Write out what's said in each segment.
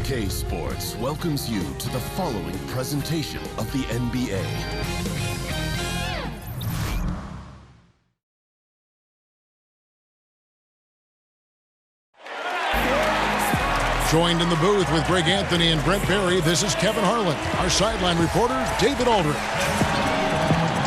2K Sports welcomes you to the following presentation of the NBA. Joined in the booth with Greg Anthony and Brent Barry, this is Kevin Harlan. Our sideline reporter, David Aldridge.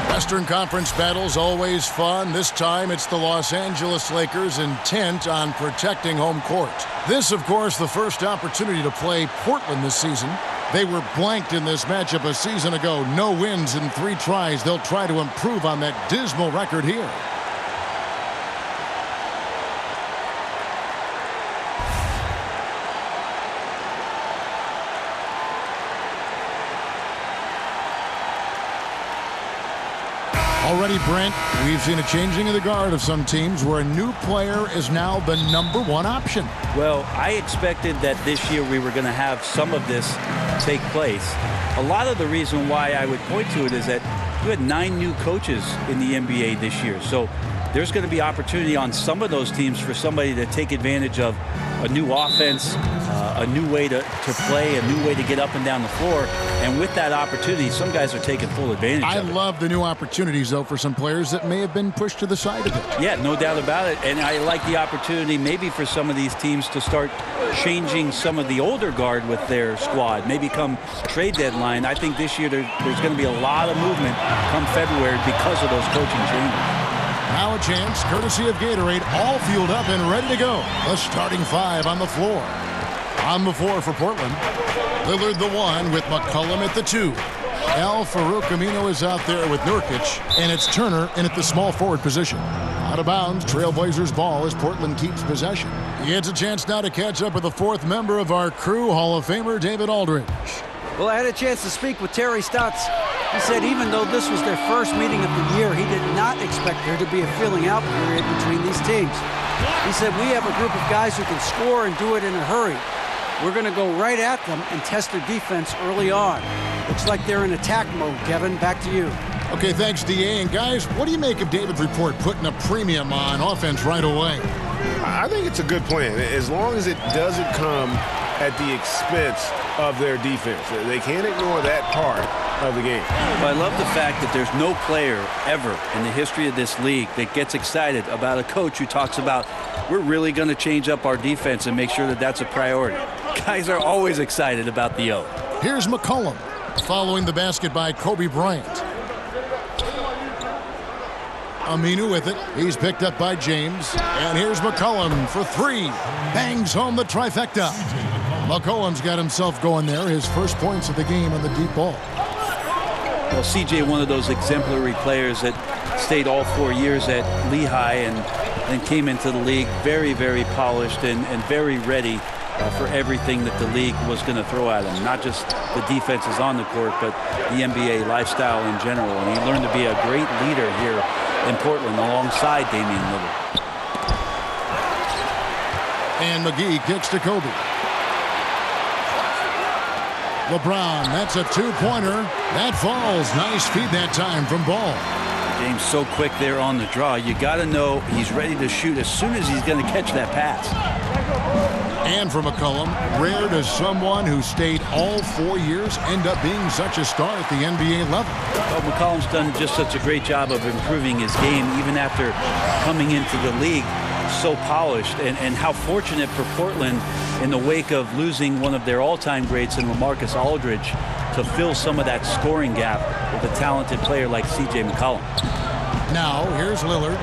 Western Conference battles always fun. This time it's the Los Angeles Lakers intent on protecting home court. This, of course, the first opportunity to play Portland this season. They were blanked in this matchup a season ago. No wins in 3 tries. They'll try to improve on that dismal record here. Already, Brent, we've seen a changing of the guard of some teams where a new player is now the #1 option. Well, I expected that this year we were going to have some of this take place. A lot of the reason why I would point to it is that you had 9 new coaches in the NBA this year. So there's going to be opportunity on some of those teams for somebody to take advantage of a new offense, a new way to play, a new way to get up and down the floor. And with that opportunity, some guys are taking full advantage of it. I love the new opportunities, though, for some players that may have been pushed to the side of it. Yeah, no doubt about it. And I like the opportunity maybe for some of these teams to start changing some of the older guard with their squad. Maybe come trade deadline. I think this year there's going to be a lot of movement come February because of those coaching changes. Now a chance, courtesy of Gatorade, all fueled up and ready to go. The starting 5 on the floor. On the floor for Portland, Lillard the 1 with McCollum at the 2. Al-Farouq Aminu is out there with Nurkic, and it's Turner in at the small forward position. Out of bounds, Trailblazers ball as Portland keeps possession. He gets a chance now to catch up with the 4th member of our crew, Hall of Famer David Aldridge. Well, I had a chance to speak with Terry Stotts. He said even though this was their first meeting of the year, he did not expect there to be a filling out period between these teams. He said, we have a group of guys who can score and do it in a hurry. We're going to go right at them and test their defense early on. Looks like they're in attack mode, Kevin. Back to you. Okay, thanks, D.A. And guys, what do you make of David's report putting a premium on offense right away? I think it's a good plan, as long as it doesn't come at the expense of their defense. They can't ignore that part of the game. Well, I love the fact that there's no player ever in the history of this league that gets excited about a coach who talks about, we're really going to change up our defense and make sure that that's a priority. Guys are always excited about the O. Here's McCollum following the basket by Kobe Bryant. Aminu with it. He's picked up by James. And here's McCollum for 3. Bangs home the trifecta. McCollum's got himself going there. His first points of the game on the deep ball. Well, CJ, one of those exemplary players that stayed all 4 years at Lehigh and came into the league very, very polished and very ready for everything that the league was going to throw at him. Not just the defenses on the court, but the NBA lifestyle in general. And he learned to be a great leader here in Portland alongside Damian Lillard. And McGee kicks to Kobe. LeBron, that's a 2-pointer. That falls. Nice feed that time from Ball. James so quick there on the draw. You got to know he's ready to shoot as soon as he's going to catch that pass. And for McCollum, rare does someone who stayed all 4 years end up being such a star at the NBA level. Well, McCollum's done just such a great job of improving his game even after coming into the league so polished. And how fortunate for Portland in the wake of losing one of their all-time greats in LaMarcus Aldridge to fill some of that scoring gap with a talented player like C.J. McCollum. Now, here's Lillard.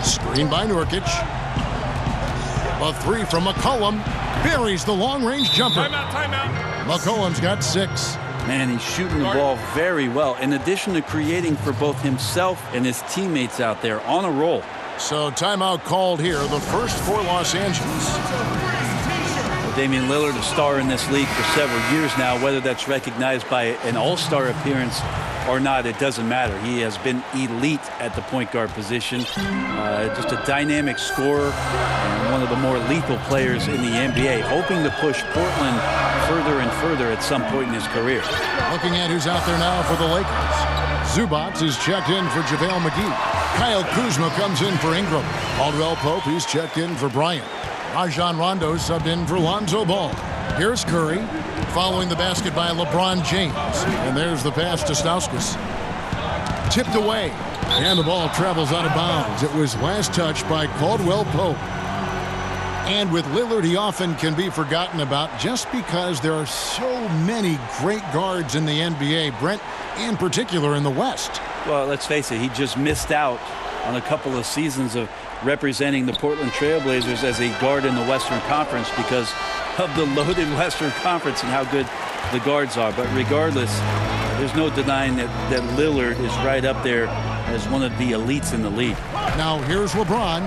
Screen by Nurkic. A 3 from McCollum. Buries the long-range jumper. Timeout. McCollum's got 6. Man, he's shooting the ball very well, in addition to creating for both himself and his teammates out there on a roll. So timeout called here, the first for Los Angeles. Well, Damian Lillard, a star in this league for several years now, whether that's recognized by an all-star appearance or not, it doesn't matter. He has been elite at the point guard position. Just a dynamic scorer and one of the more lethal players in the NBA, hoping to push Portland further and further at some point in his career. Looking at who's out there now for the Lakers. Zubac is checked in for JaVale McGee. Kyle Kuzma comes in for Ingram. Caldwell Pope, he's checked in for Bryant. Rajon Rondo subbed in for Lonzo Ball. Here's Curry, following the basket by LeBron James. And there's the pass to Stauskas. Tipped away, and the ball travels out of bounds. It was last touched by Caldwell Pope. And with Lillard, he often can be forgotten about just because there are so many great guards in the NBA, Brent, in particular in the West. Well, let's face it, he just missed out on a couple of seasons of representing the Portland Trail Blazers as a guard in the Western Conference because of the loaded Western Conference and how good the guards are. But regardless, there's no denying that Lillard is right up there as one of the elites in the league. Now here's LeBron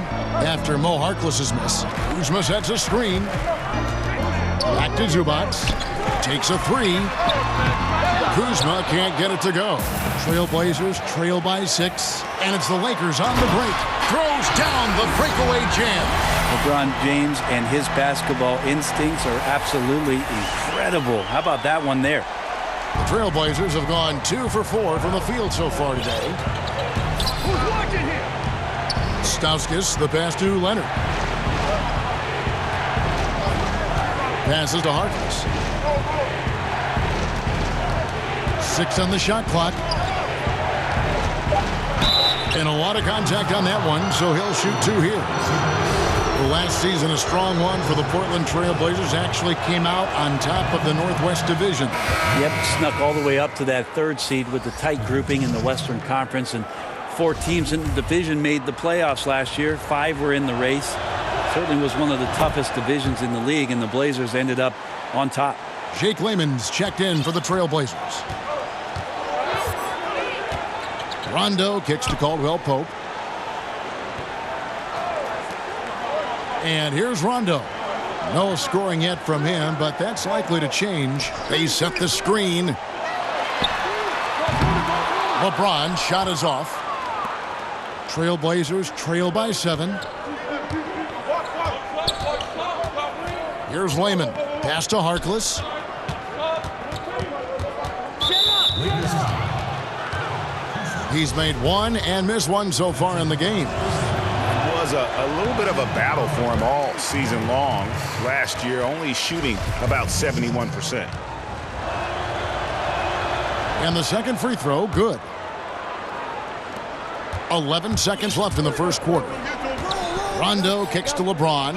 after Mo Harkless's miss. Kuzma sets a screen. Back to Zubac. Takes a three. Kuzma can't get it to go. Trailblazers trail by 6. And it's the Lakers on the break. Throws down the breakaway jam. LeBron James and his basketball instincts are absolutely incredible. How about that one there? The Trailblazers have gone 2 for 4 from the field so far today. Stauskas, the pass to Leonard. Passes to Harkless. 6 on the shot clock. And a lot of contact on that one, so he'll shoot 2 here. The last season, a strong one for the Portland Trailblazers, actually came out on top of the Northwest Division. Yep, snuck all the way up to that 3rd seed with the tight grouping in the Western Conference, and 4 teams in the division made the playoffs last year. 5 were in the race. Certainly was one of the toughest divisions in the league, and the Blazers ended up on top. Jake Layman's checked in for the Trailblazers. Rondo kicks to Caldwell Pope. And here's Rondo. No scoring yet from him, but that's likely to change. They set the screen. LeBron shot is off. Trailblazers trail by 7. Here's Layman. Pass to Harkless. He's made 1 and missed 1 so far in the game. It was a little bit of a battle for him all season long. Last year, only shooting about 71%. And the second free throw, good. 11 seconds left in the first quarter. Rondo kicks to LeBron.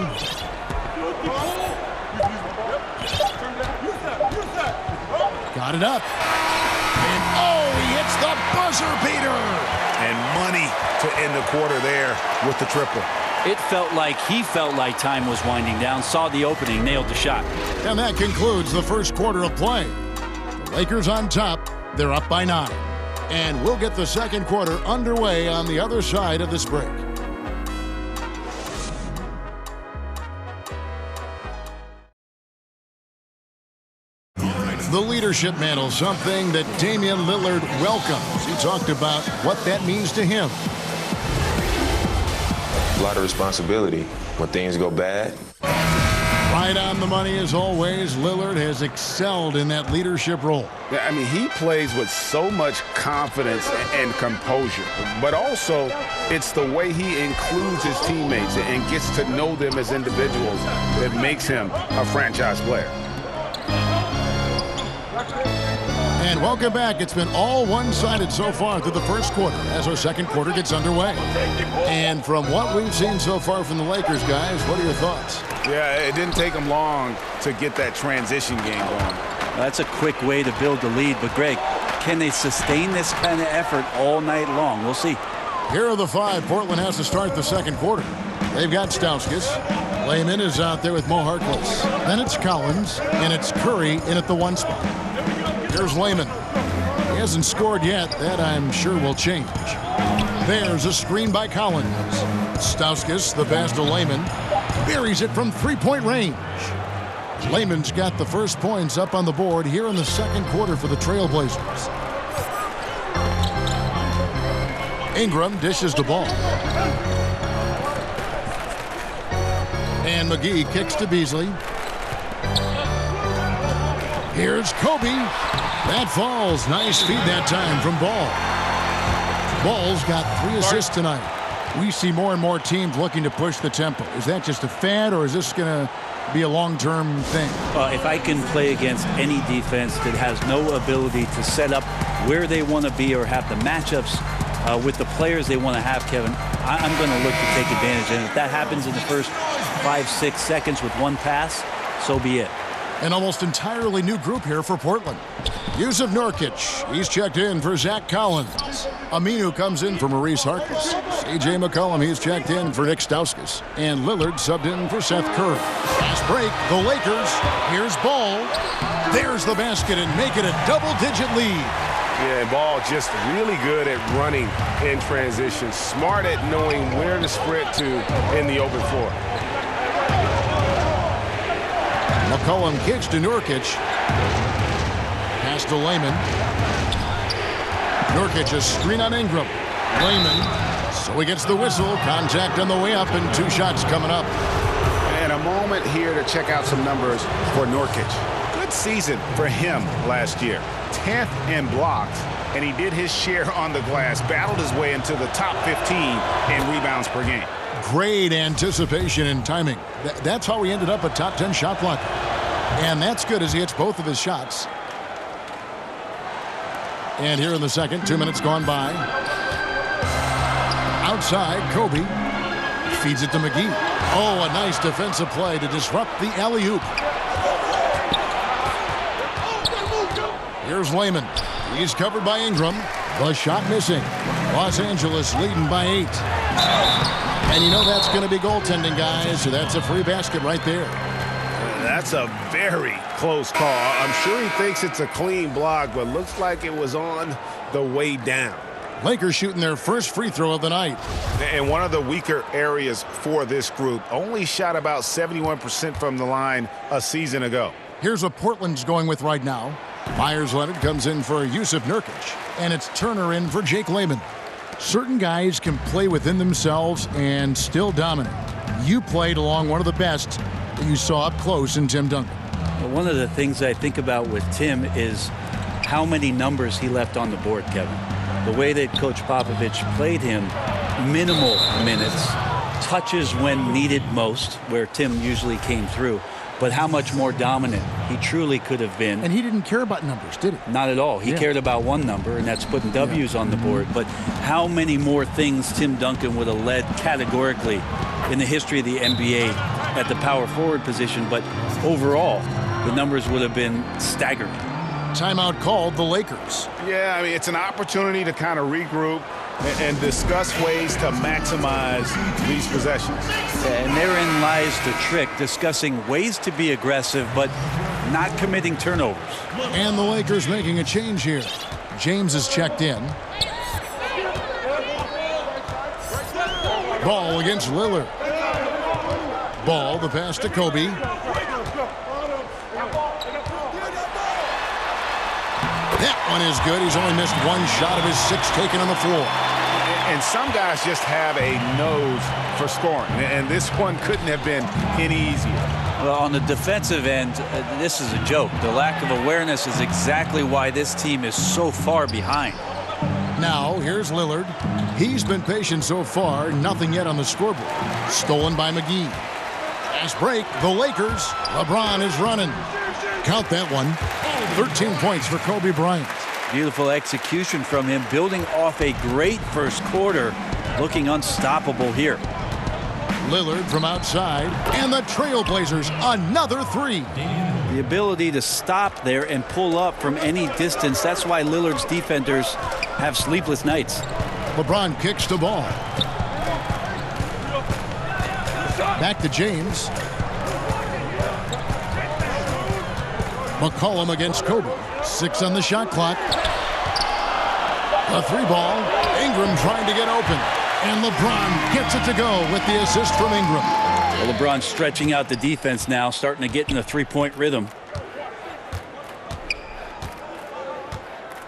Got it up. And oh, he hits the buzzer beater. And money to end the quarter there with the triple. It felt like he felt like time was winding down, saw the opening, nailed the shot. And that concludes the first quarter of play. The Lakers on top. They're up by 9. And we'll get the second quarter underway on the other side of this break. The leadership mantle, something that Damian Lillard welcomes. He talked about what that means to him. A lot of responsibility when things go bad. Right on the money as always. Lillard has excelled in that leadership role. Yeah, I mean, he plays with so much confidence and composure, but also it's the way he includes his teammates and gets to know them as individuals that makes him a franchise player. And welcome back. It's been all one-sided so far through the first quarter as our second quarter gets underway. And from what we've seen so far from the Lakers, guys, what are your thoughts? Yeah, it didn't take them long to get that transition game going. That's a quick way to build the lead. But, Greg, can they sustain this kind of effort all night long? We'll see. Here are the 5 Portland has to start the second quarter. They've got Stauskas. Layman is out there with Mo Harkless. Then it's Collins, and it's Curry in at the 1 spot. Here's Layman. He hasn't scored yet. That, I'm sure, will change. There's a screen by Collins. Stauskas, the pass to Layman, buries it from 3-point range. Layman's got the first points up on the board here in the second quarter for the Trailblazers. Ingram dishes the ball. And McGee kicks to Beasley. Here's Kobe. That falls. Nice feed that time from Ball. Ball's got 3 assists tonight. We see more and more teams looking to push the tempo. Is that just a fad, or is this going to be a long-term thing? If I can play against any defense that has no ability to set up where they want to be or have the matchups with the players they want to have, Kevin, I'm going to look to take advantage. And if that happens in the first 5-6 seconds with one pass, so be it. An almost entirely new group here for Portland. Yusuf Nurkic, he's checked in for Zach Collins. Aminu comes in for Maurice Harkless. C.J. McCollum, he's checked in for Nick Stauskas. And Lillard subbed in for Seth Curry. Fast break, the Lakers. Here's Ball. There's the basket and make it a double-digit lead. Yeah, and Ball just really good at running in transition. Smart at knowing where to sprint to in the open floor. McCollum kicks to Nurkic. Pass to Layman. Nurkic a screen on Ingram. Layman. So he gets the whistle. Contact on the way up and 2 shots coming up. And a moment here to check out some numbers for Nurkic. Good season for him last year. 10th in blocks, and he did his share on the glass. Battled his way into the top 15 in rebounds per game. Great anticipation and timing. That's how he ended up a top 10 shot blocker. And that's good as he hits both of his shots. And here in the second, 2 minutes gone by. Outside, Kobe feeds it to McGee. Oh, a nice defensive play to disrupt the alley-oop. Here's Layman. He's covered by Ingram. The shot missing. Los Angeles leading by 8. And you know that's going to be goaltending, guys, so that's a free basket right there. That's a very close call. I'm sure he thinks it's a clean block, but looks like it was on the way down. Lakers shooting their first free throw of the night. And one of the weaker areas for this group, only shot about 71% from the line a season ago. Here's what Portland's going with right now. Myers Leonard comes in for Yusuf Nurkic, and it's Turner in for Jake Layman. Certain guys can play within themselves and still dominate. You played along one of the best that you saw up close in Tim Duncan. Well, one of the things I think about with Tim is how many numbers he left on the board, Kevin. The way that Coach Popovich played him, minimal minutes, touches when needed most, where Tim usually came through. But how much more dominant he truly could have been. And he didn't care about numbers, did he? Not at all. He cared about one number, and that's putting W's on the board. But how many more things Tim Duncan would have led categorically in the history of the NBA at the power forward position. But overall, the numbers would have been staggering. Timeout called the Lakers. Yeah, I mean, it's an opportunity to kind of regroup and discuss ways to maximize these possessions. And therein lies the trick, discussing ways to be aggressive, but not committing turnovers. And the Lakers making a change here. James is checked in. Ball against Lillard. Ball, the pass to Kobe. That one is good. He's only missed one shot of his 6 taken on the floor. And some guys just have a nose for scoring, and this one couldn't have been any easier. Well, on the defensive end, this is a joke. The lack of awareness is exactly why this team is so far behind. Now, here's Lillard. He's been patient so far, nothing yet on the scoreboard. Stolen by McGee. Fast break, the Lakers. LeBron is running. Count that one. 13 points for Kobe Bryant. Beautiful execution from him, building off a great first quarter, looking unstoppable here. Lillard from outside, and the Trailblazers another 3. The ability to stop there and pull up from any distance, that's why Lillard's defenders have sleepless nights. LeBron kicks the ball. Back to James. McCollum against Kobe. 6 on the shot clock. A 3 ball. Ingram trying to get open. And LeBron gets it to go with the assist from Ingram. Well, LeBron stretching out the defense now, starting to get in a 3-point rhythm.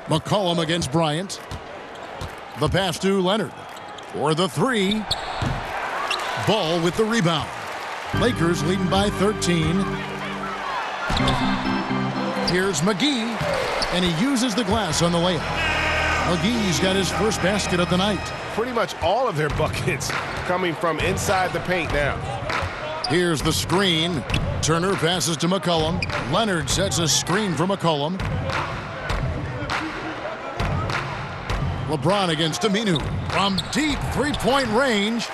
McCollum against Bryant. The pass to Leonard for the 3. Ball with the rebound. Lakers leading by 13. Here's McGee, and he uses the glass on the layup. McGee's got his first basket of the night. Pretty much all of their buckets coming from inside the paint now. Here's the screen. Turner passes to McCollum. Leonard sets a screen for McCollum. LeBron against Aminu. From deep three-point range.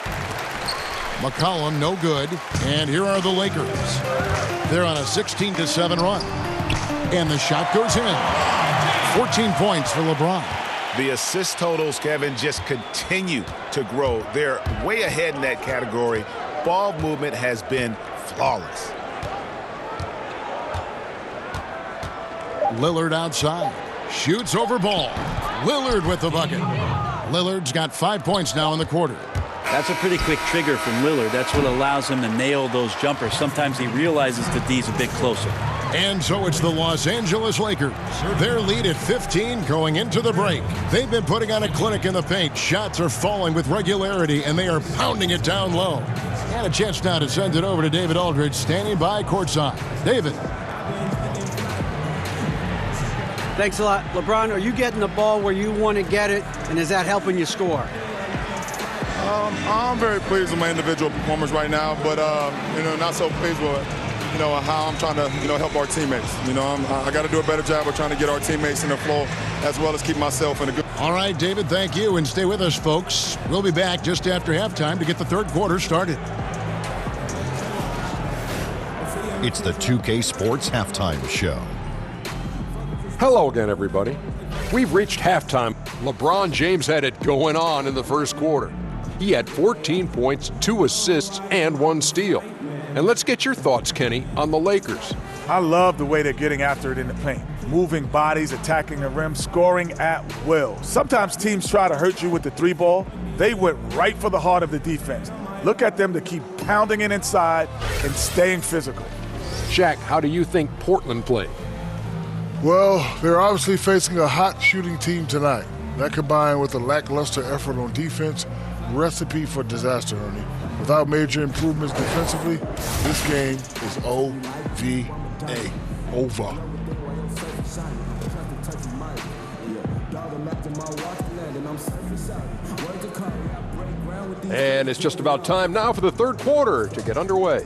McCollum no good. And here are the Lakers. They're on a 16-7 run. And the shot goes in. 14 points for LeBron. The assist totals, Kevin, just continue to grow. They're way ahead in that category. Ball movement has been flawless. Lillard outside. Shoots over ball. Lillard with the bucket. Lillard's got 5 points now in the quarter. That's a pretty quick trigger from Lillard. That's what allows him to nail those jumpers. Sometimes he realizes the D's a bit closer. And so it's the Los Angeles Lakers. Their lead at 15 going into the break. They've been putting on a clinic in the paint. Shots are falling with regularity, and they are pounding it down low. And a chance now to send it over to David Aldridge, standing by courtside. David. Thanks a lot. LeBron, are you getting the ball where you want to get it, and is that helping you score? I'm very pleased with my individual performance right now, but not so pleased with how I'm trying to help our teammates. I got to do a better job of trying to get our teammates in the flow as well as keep myself in a good. All right, David, thank you, and stay with us, folks. We'll be back just after halftime to get the third quarter started. It's the 2K Sports Halftime Show. Hello again, everybody. We've reached halftime. LeBron James had it going on in the first quarter. He had 14 points, 2 assists, and 1 steal. And let's get your thoughts, Kenny, on the Lakers. I love the way they're getting after it in the paint. Moving bodies, attacking the rim, scoring at will. Sometimes teams try to hurt you with the 3-ball. They went right for the heart of the defense. Look at them to keep pounding it inside and staying physical. Shaq, how do you think Portland played? Well, they're obviously facing a hot shooting team tonight. That combined with a lackluster effort on defense, recipe for disaster, Ernie. Without major improvements defensively, this game is OVA. Over. And it's just about time now for the third quarter to get underway.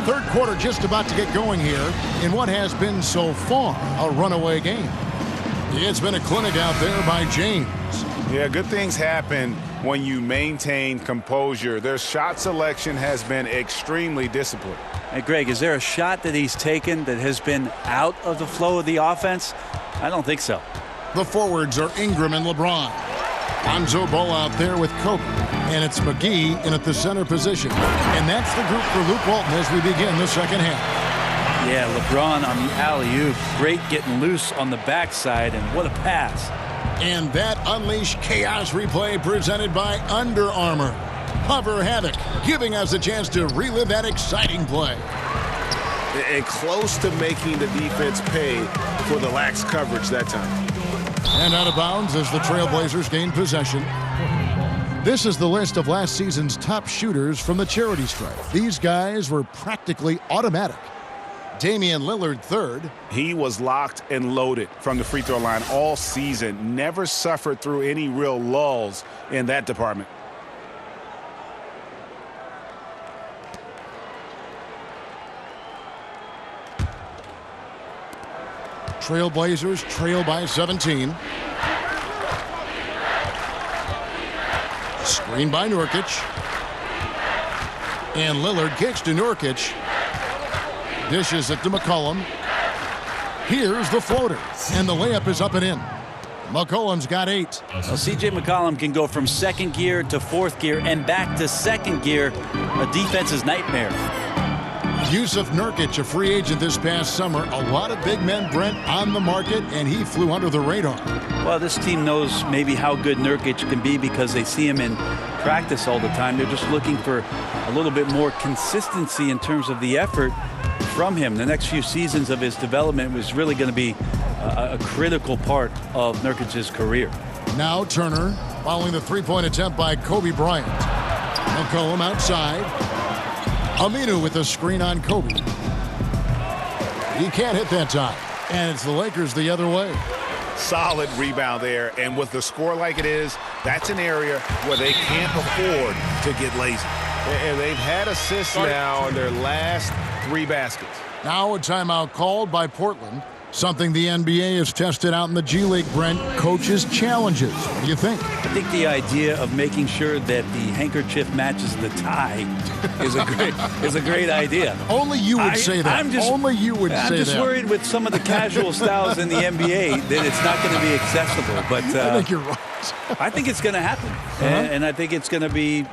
Third quarter just about to get going here in what has been so far a runaway game. It's been a clinic out there by James. Yeah, good things happen when you maintain composure. Their shot selection has been extremely disciplined. Hey, Greg, is there a shot that he's taken that has been out of the flow of the offense? I don't think so. The forwards are Ingram and LeBron. Lonzo Ball out there with Kobe. And it's McGee in at the center position. And that's the group for Luke Walton as we begin the second half. Yeah, LeBron on the alley-oop. Great getting loose on the backside, and what a pass. And that unleashed chaos replay presented by Under Armour. Hover Havoc, giving us a chance to relive that exciting play. And close to making the defense pay for the lax coverage that time. And out of bounds as the Trailblazers gain possession. This is the list of last season's top shooters from the charity stripe. These guys were practically automatic. Damian Lillard, third. He was locked and loaded from the free throw line all season. Never suffered through any real lulls in that department. Trailblazers trail by 17. Screen by Nurkic. And Lillard kicks to Nurkic. Dishes it to McCollum. Here's the floater. And the layup is up and in. McCollum's got 8. Well, C.J. McCollum can go from second gear to fourth gear and back to second gear. A defense's nightmare. Yusuf Nurkic, a free agent this past summer. A lot of big men, Brent, on the market, and he flew under the radar. Well, this team knows maybe how good Nurkic can be because they see him in practice all the time. They're just looking for a little bit more consistency in terms of the effort from him. The next few seasons of his development was really going to be a critical part of Nurkic's career. Now Turner following the three-point attempt by Kobe Bryant. McCollum outside. Aminu with the screen on Kobe. He can't hit that time. And it's the Lakers the other way. Solid rebound there, and with the score like it is, that's an area where they can't afford to get lazy. And they've had assists now in their last 3 baskets. Now a timeout called by Portland. Something the NBA has tested out in the G League, Brent. Coaches' challenges. What do you think? I think the idea of making sure that the handkerchief matches the tie is a great idea. Only you would say that. Only you would say that. I'm just worried with some of the casual styles in the NBA that it's not going to be accessible. But I think you're right. I think it's going to happen, and I think it's going to be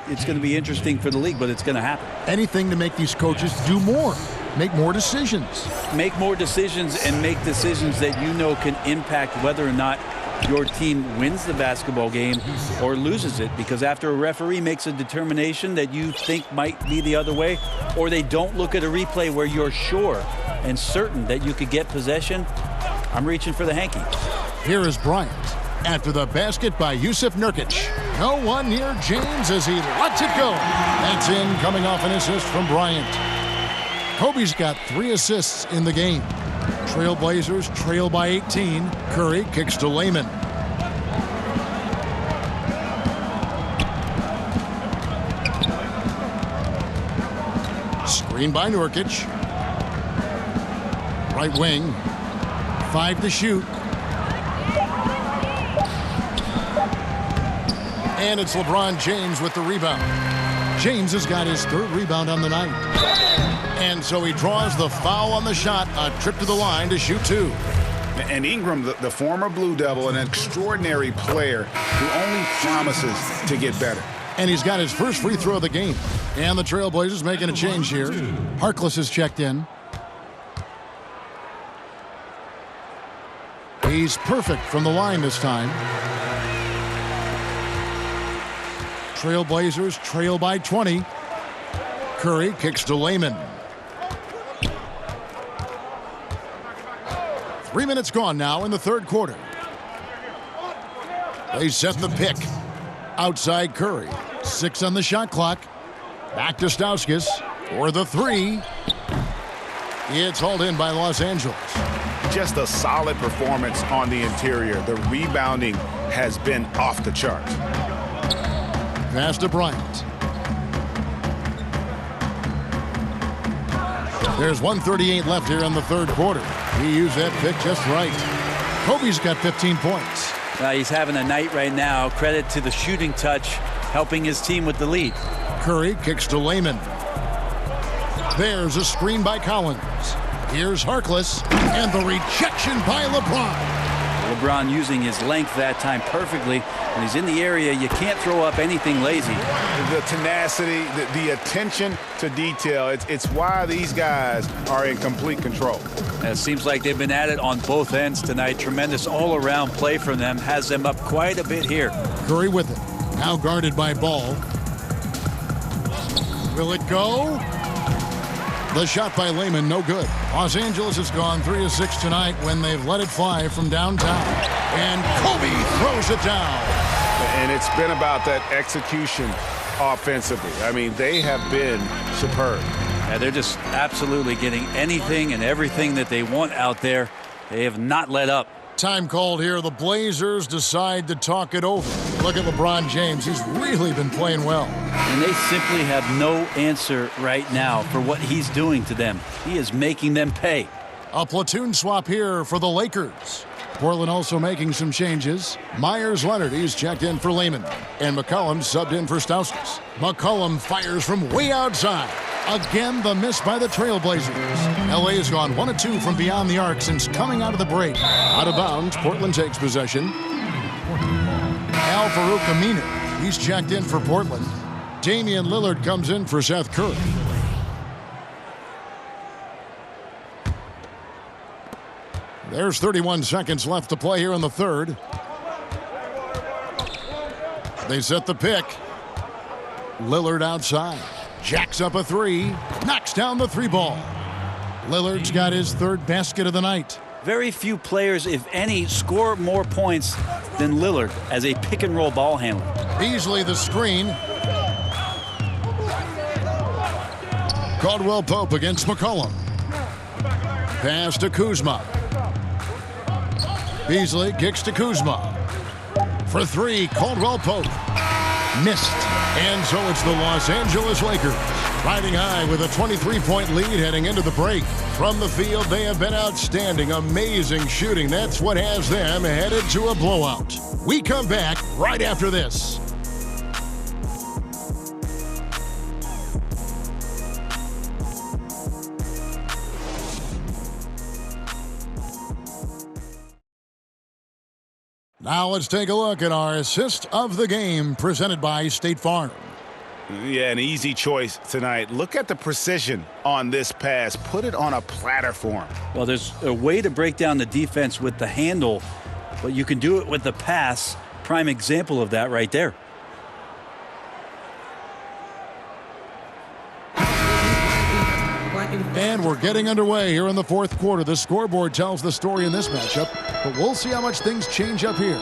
interesting for the league. But it's going to happen. Anything to make these coaches do more. Make more decisions. Make more decisions and make decisions that you know can impact whether or not your team wins the basketball game or loses it. Because after a referee makes a determination that you think might be the other way, or they don't look at a replay where you're sure and certain that you could get possession, I'm reaching for the hanky. Here is Bryant after the basket by Yusuf Nurkic. No one near James as he lets it go. That's in, coming off an assist from Bryant. Kobe's got 3 assists in the game. Trailblazers trail by 18. Curry kicks to Layman. Screen by Nurkic. Right wing. 5 to shoot. And it's LeBron James with the rebound. James has got his 3rd rebound on the night. And so he draws the foul on the shot, a trip to the line to shoot 2. And Ingram, the former Blue Devil, an extraordinary player who only promises to get better. And he's got his first free throw of the game. And the Trailblazers making a change here. Harkless has checked in. He's perfect from the line this time. Trailblazers trail by 20. Curry kicks to Layman. 3 minutes gone now in the 3rd quarter. They set the pick. Outside Curry. 6 on the shot clock. Back to Stauskas for the 3. It's hauled in by Los Angeles. Just a solid performance on the interior. The rebounding has been off the charts. Pass to Bryant. There's 1:38 left here in the 3rd quarter. He used that pick just right. Kobe's got 15 points. He's having a night right now. Credit to the shooting touch, helping his team with the lead. Curry kicks to Layman. There's a screen by Collins. Here's Harkless, and the rejection by LeBron. LeBron using his length that time perfectly. When he's in the area, you can't throw up anything lazy. The tenacity, the attention to detail, it's why these guys are in complete control. And it seems like they've been at it on both ends tonight. Tremendous all-around play from them. Has them up quite a bit here. Curry with it. Now guarded by Ball. Will it go? The shot by Layman, no good. Los Angeles has gone 3 of 6 tonight when they've let it fly from downtown. And Kobe throws it down. And it's been about that execution offensively. I mean, they have been superb. Yeah, they're just absolutely getting anything and everything that they want out there. They have not let up. Time called here. The Blazers decide to talk it over. Look at LeBron James. He's really been playing well. And they simply have no answer right now for what he's doing to them. He is making them pay. A platoon swap here for the Lakers. Portland also making some changes. Myers Leonard, he's checked in for Layman. And McCollum subbed in for Stauskas. McCollum fires from way outside. Again, the miss by the Trailblazers. LA has gone 1 of 2 from beyond the arc since coming out of the break. Out of bounds, Portland takes possession. Al-Farouq Aminu, he's checked in for Portland. Damian Lillard comes in for Seth Curry. There's 31 seconds left to play here in the 3rd. They set the pick. Lillard outside. Jacks up a 3. Knocks down the 3 ball. Lillard's got his 3rd basket of the night. Very few players, if any, score more points than Lillard as a pick-and-roll ball handler. Beasley the screen. Caldwell Pope against McCollum. Pass to Kuzma. Beasley kicks to Kuzma. For three, Caldwell Pope. Missed. And so it's the Los Angeles Lakers riding high with a 23-point lead heading into the break. From the field, they have been outstanding. Amazing shooting. That's what has them headed to a blowout. We come back right after this. Now let's take a look at our assist of the game presented by State Farm. Yeah, an easy choice tonight. Look at the precision on this pass. Put it on a platter for him. Well, there's a way to break down the defense with the handle, but you can do it with the pass. Prime example of that right there. And we're getting underway here in the fourth quarter. The scoreboard tells the story in this matchup, but we'll see how much things change up here.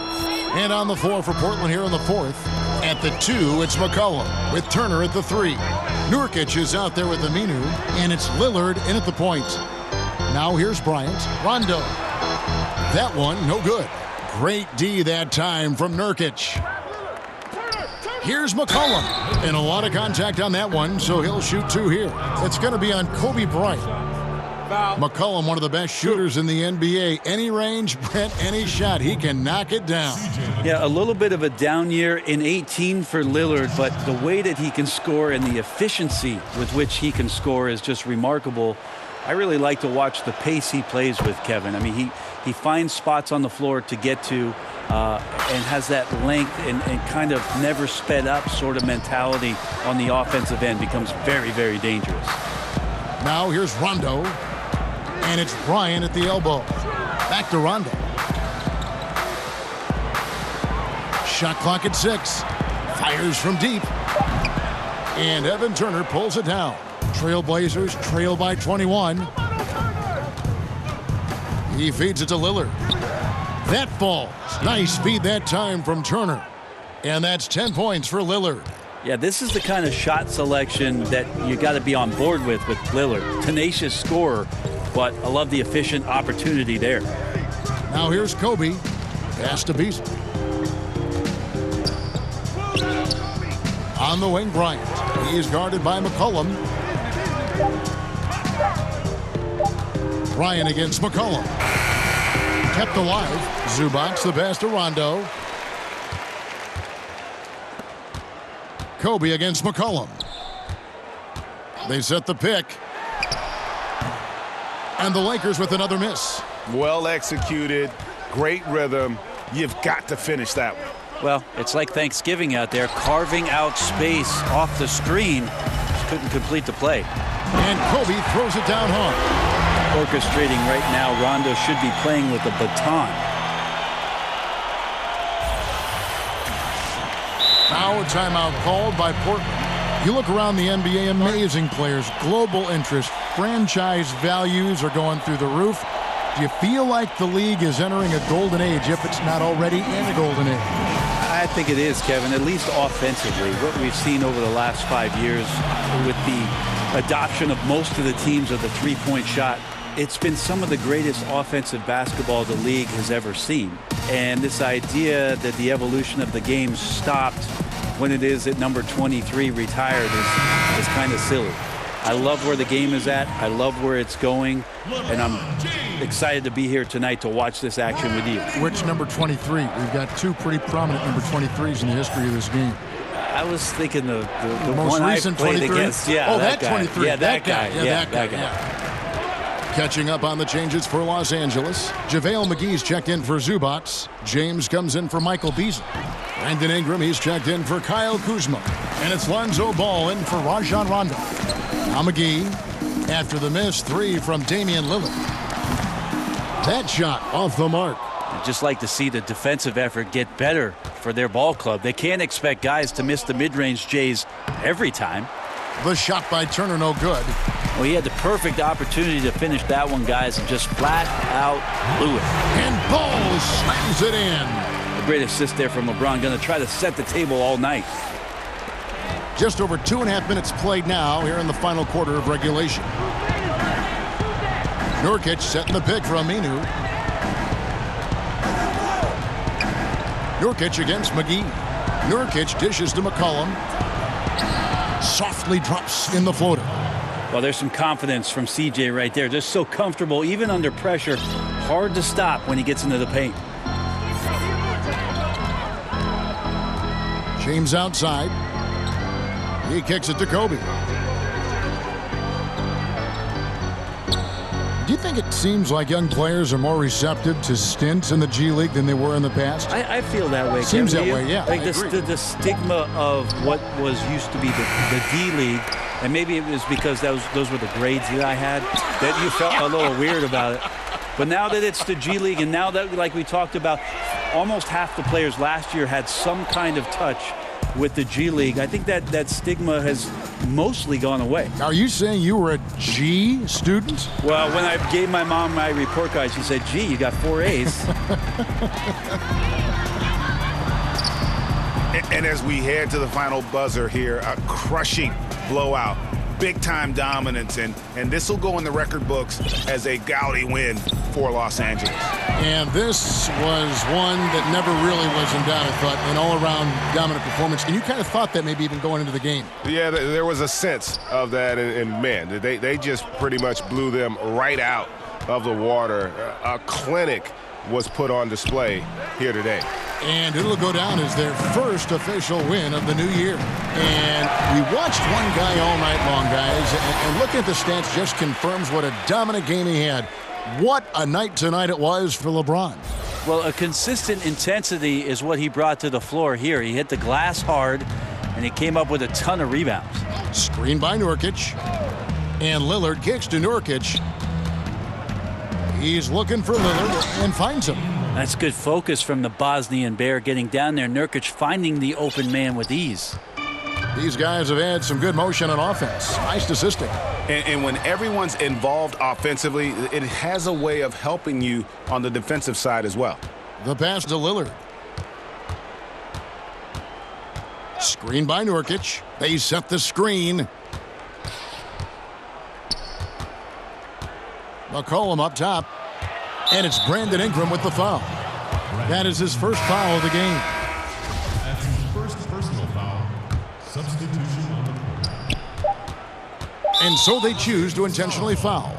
And on the floor for Portland here in the fourth. At the 2, it's McCollum with Turner at the 3. Nurkic is out there with Aminu, and it's Lillard in at the point. Now here's Bryant. Rondo. That one, no good. Great D that time from Nurkic. Here's McCollum. And a lot of contact on that one, so he'll shoot 2 here. It's going to be on Kobe Bryant. McCollum, one of the best shooters in the NBA. Any range, Brent, any shot, he can knock it down. Yeah, a little bit of a down year in 18 for Lillard, but the way that he can score and the efficiency with which he can score is just remarkable. I really like to watch the pace he plays with, Kevin. I mean, he finds spots on the floor to get to and has that length and kind of never sped up sort of mentality on the offensive end. Becomes very, very dangerous. Now here's Rondo. And it's Bryant at the elbow. Back to Rondo. Shot clock at 6. Fires from deep. And Evan Turner pulls it down. Trailblazers trail by 21. He feeds it to Lillard. That falls. Nice feed that time from Turner. And that's 10 points for Lillard. Yeah, this is the kind of shot selection that you got to be on board with Lillard. Tenacious scorer, but I love the efficient opportunity there. Now here's Kobe. Pass to Beasley. On the wing, Bryant. He is guarded by McCollum. Bryant against McCollum. Kept alive. Zubac the pass to Rondo. Kobe against McCollum. They set the pick. And the Lakers with another miss. Well executed. Great rhythm. You've got to finish that one. Well, it's like Thanksgiving out there, carving out space off the screen. Just couldn't complete the play. And Kobe throws it down hard. Orchestrating right now, Rondo should be playing with a baton. Now a timeout called by Portland. You look around the NBA, amazing players, global interest, franchise values are going through the roof. Do you feel like the league is entering a golden age if it's not already in a golden age? I think it is, Kevin, at least offensively. What we've seen over the last 5 years with the adoption of most of the teams of the three-point shot, it's been some of the greatest offensive basketball the league has ever seen. And this idea that the evolution of the game stopped when it is at number 23 retired is kind of silly. I love where the game is at. I love where it's going. And I'm excited to be here tonight to watch this action with you. Which number 23? We've got 2 pretty prominent number 23s in the history of this game. I was thinking the most one recent I played 23? against. Yeah, oh, that guy. 23. Yeah, that guy. Yeah, that guy. Yeah. Catching up on the changes for Los Angeles. JaVale McGee's checked in for Zubac. James comes in for Michael Beasley. Brandon Ingram, he's checked in for Kyle Kuzma. And it's Lonzo Ball in for Rajon Rondo. Now McGee, after the miss, 3 from Damian Lillard. That shot off the mark. I'd just like to see the defensive effort get better for their ball club. They can't expect guys to miss the mid-range Jays every time. The shot by Turner, no good. Well, he had the perfect opportunity to finish that one, guys, and just flat out blew it. And Ball slams it in. A great assist there from LeBron. Going to try to set the table all night. Just over 2.5 minutes played now here in the final quarter of regulation. Nurkic setting the pick for Aminu. Nurkic against McGee. Nurkic dishes to McCollum. Softly drops in the floater. Well, there's some confidence from CJ right there. Just so comfortable, even under pressure. Hard to stop when he gets into the paint. James outside. He kicks it to Kobe. Do you think it seems like young players are more receptive to stints in the G League than they were in the past? I feel that way. Seems that way, yeah. Like the stigma of what was used to be the D League, and maybe it was because those were the grades that I had, that you felt a little weird about it. But now that it's the G League, and now that, like we talked about, almost half the players last year had some kind of touch with the G League, I think that stigma has mostly gone away. Are you saying you were a G student? Well, when I gave my mom my report card, she said, "Gee, you got 4 A's." And as we head to the final buzzer here, a crushing blowout, big-time dominance, and this will go in the record books as a gaudy win for Los Angeles. And this was one that never really was in doubt, I thought, an all-around dominant performance. And you kind of thought that maybe even going into the game. Yeah, there was a sense of that, and man, they just pretty much blew them right out of the water. A clinic was put on display here today. And it'll go down as their first official win of the new year. And we watched one guy all night long, guys, and looking at the stats just confirms what a dominant game he had. What a night tonight it was for LeBron. Well, a consistent intensity is what he brought to the floor here. He hit the glass hard, and he came up with a ton of rebounds. Screen by Nurkic. And Lillard kicks to Nurkic. He's looking for Lillard and finds him. That's good focus from the Bosnian Bear getting down there. Nurkic finding the open man with ease. These guys have had some good motion on offense. Nice assisting. And when everyone's involved offensively, it has a way of helping you on the defensive side as well. The pass to Lillard. Screen by Nurkic. They set the screen. McCollum up top. And it's Brandon Ingram with the foul. That is his first foul of the game. That's his first personal foul. Substitution on the court. And so they choose to intentionally foul.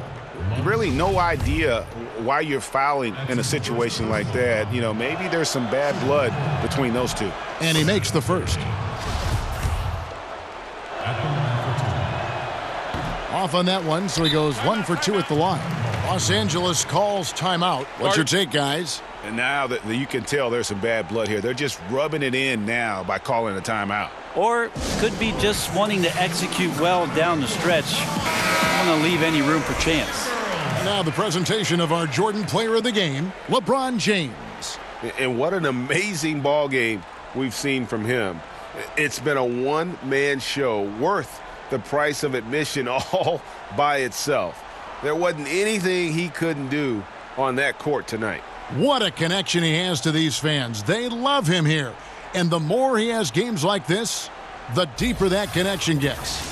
Really no idea why you're fouling in a situation like that. You know, maybe there's some bad blood between those two. And he makes the first. Off on that one, so he goes 1 for 2 at the line. Los Angeles calls timeout. What's your take, guys? And now that you can tell there's some bad blood here. They're just rubbing it in now by calling a timeout. Or could be just wanting to execute well down the stretch. Don't want to leave any room for chance. And now the presentation of our Jordan Player of the Game, LeBron James. And what an amazing ball game we've seen from him. It's been a one-man show worth the price of admission all by itself. There wasn't anything he couldn't do on that court tonight. What a connection he has to these fans. They love him here. And the more he has games like this, the deeper that connection gets.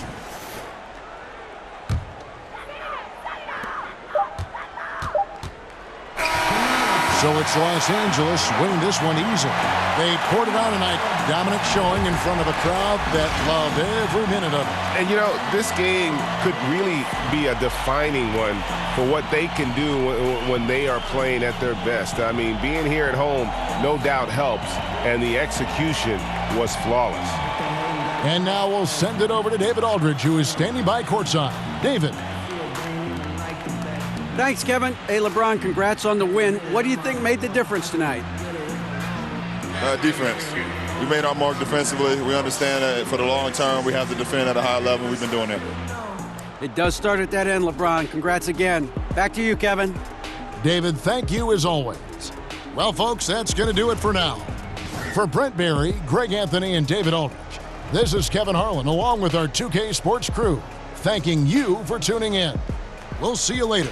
So it's Los Angeles winning this one easily. They poured it on tonight. Dominant showing in front of a crowd that loved every minute of it. And, you know, this game could really be a defining one for what they can do when they are playing at their best. I mean, being here at home no doubt helps, and the execution was flawless. And now we'll send it over to David Aldridge, who is standing by courtside. David. Thanks, Kevin. Hey, LeBron, congrats on the win. What do you think made the difference tonight? Defense. We made our mark defensively. We understand that for the long term, we have to defend at a high level. We've been doing that. It does start at that end, LeBron. Congrats again. Back to you, Kevin. David, thank you as always. Well, folks, that's going to do it for now. For Brent Barry, Greg Anthony, and David Aldridge, this is Kevin Harlan, along with our 2K Sports crew. thanking you for tuning in. We'll see you later.